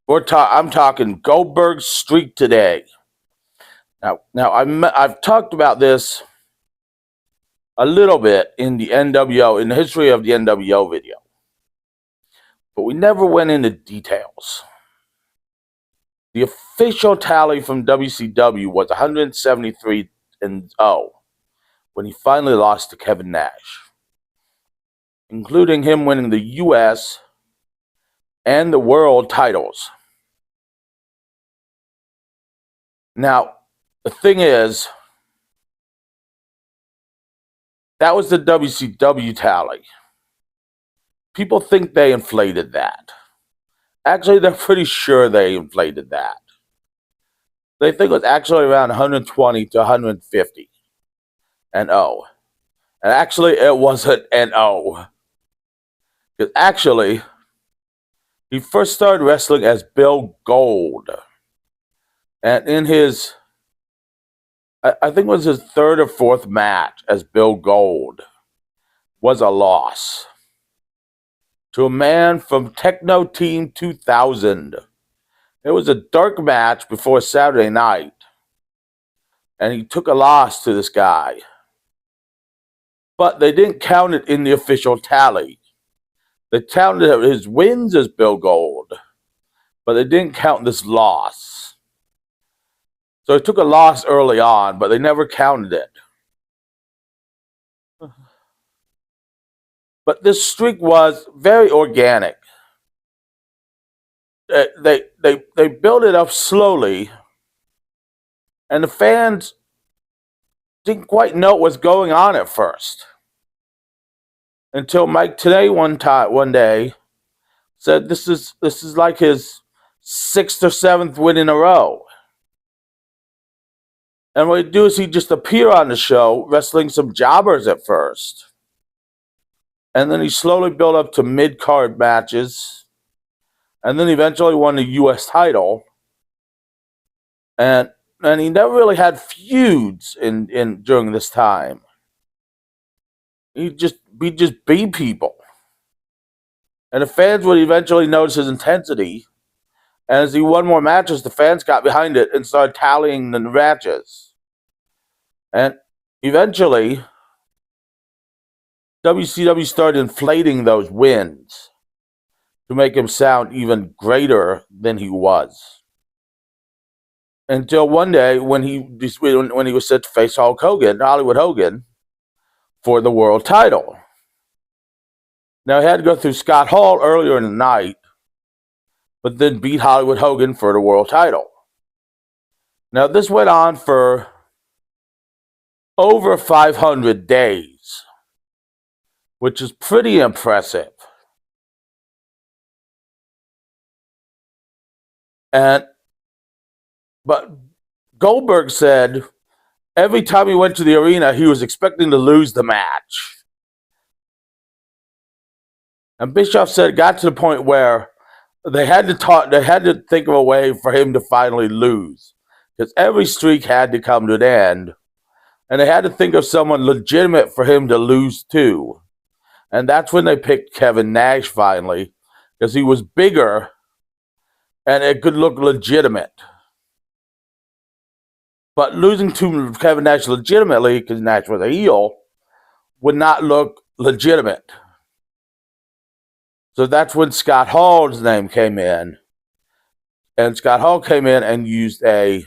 I'm talking Goldbergs Streak today. I've talked about this a little bit in the NWO, in the history of the NWO video, but we never went into details. The official tally from WCW was 173-0 when he finally lost to Kevin Nash, including him winning the US and the world titles. Now, the thing is, that was the WCW tally. People think they inflated that. Actually, they're pretty sure they inflated that. They think it was actually around 120 to 150 and 0. And actually, it wasn't an 0. Because actually, he first started wrestling as Bill Gold. And in his, I think it was his third or fourth match as Bill Gold, was a loss to a man from Techno Team 2000. It was a dark match before Saturday night, and he took a loss to this guy. But they didn't count it in the official tally. They counted his wins as Bill Gold, but they didn't count this loss. So he took a loss early on, but they never counted it. But this streak was very organic. They built it up slowly, and the fans didn't quite know what was going on at first, until Mike Tenay one day said this is like his 6th or 7th win in a row. And what he'd do is he'd just appear on the show, wrestling some jobbers at first. And then he slowly built up to mid-card matches. And then eventually won the U.S. title. And he never really had feuds in during this time. He'd just beat people. And the fans would eventually notice his intensity. And as he won more matches, the fans got behind it and started tallying the matches. And eventually, WCW started inflating those wins to make him sound even greater than he was. Until one day when he was set to face Hollywood Hogan, for the world title. Now, he had to go through Scott Hall earlier in the night, but then beat Hollywood Hogan for the world title. Now, this went on for over 500 days, which is pretty impressive. But Goldberg said every time he went to the arena, he was expecting to lose the match. And Bischoff said it got to the point where they had to think of a way for him to finally lose, because every streak had to come to an end. And they had to think of someone legitimate for him to lose to. And that's when they picked Kevin Nash finally, because he was bigger and it could look legitimate. But losing to Kevin Nash legitimately, because Nash was a heel, would not look legitimate. So that's when Scott Hall's name came in. And Scott Hall came in and used a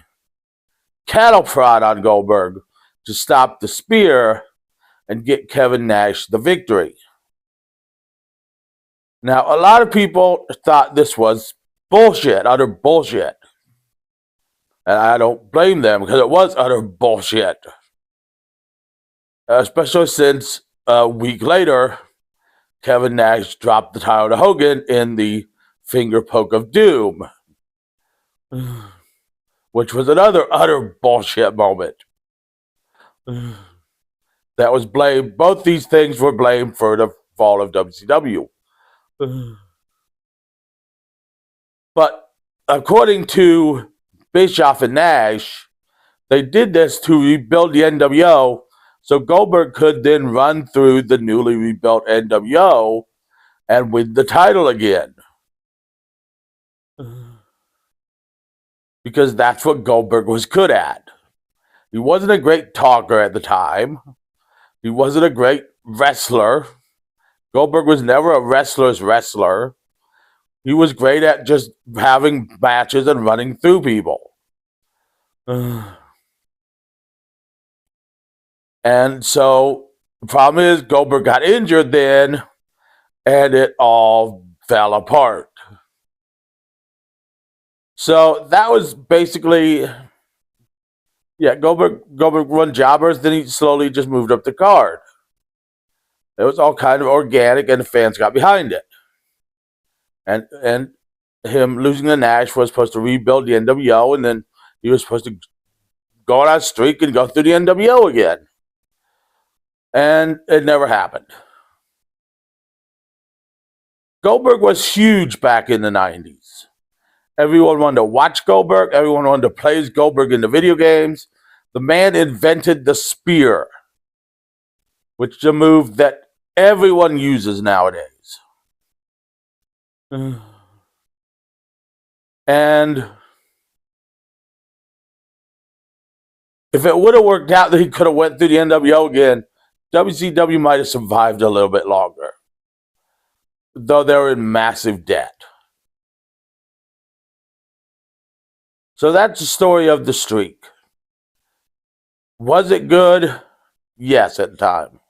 cattle prod on Goldberg to stop the spear and get Kevin Nash the victory. Now, a lot of people thought this was bullshit, utter bullshit. And I don't blame them, because it was utter bullshit. Especially since a week later, Kevin Nash dropped the title to Hogan in the finger poke of doom, which was another utter bullshit moment. That was blamed. Both these things were blamed for the fall of WCW. But according to Bischoff and Nash, they did this to rebuild the NWO, so Goldberg could then run through the newly rebuilt NWO and win the title again. because that's what Goldberg was good at. He wasn't a great talker at the time. He wasn't a great wrestler. Goldberg was never a wrestler's wrestler. He was great at just having matches and running through people. And so the problem is Goldberg got injured then, and it all fell apart. So that was basically, Goldberg won jobbers, then he slowly just moved up the card. It was all kind of organic, and the fans got behind it. And him losing to Nash was supposed to rebuild the NWO, and then he was supposed to go on a streak and go through the NWO again. And it never happened. Goldberg was huge back in the 90s. Everyone wanted to watch Goldberg. Everyone wanted to play as Goldberg in the video games. The man invented the spear, which is a move that everyone uses nowadays. And if it would have worked out that he could have went through the NWO again, WCW might have survived a little bit longer, though they were in massive debt. So that's the story of the streak. Was it good? Yes, at the time.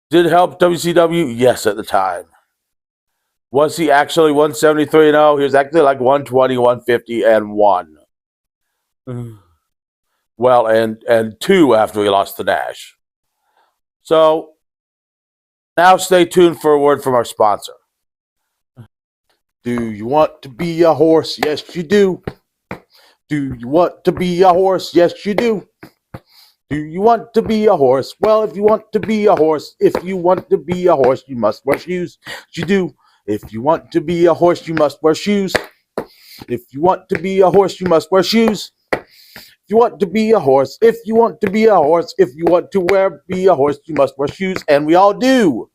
Did it help WCW? Yes, at the time. Was he actually 173-0? He was actually like 120, 150, and 1. Well, and 2 after he lost to Nash. So now stay tuned for a word from our sponsor. Do you want to be a horse? Yes, you do. Do you want to be a horse? Yes, you do. Do you want to be a horse? Well, if you want to be a horse, you must wear shoes. You do. If you want to be a horse, you must wear shoes. If you want to be a horse, you must wear shoes. If you want to be a horse, you must wear shoes, and we all do.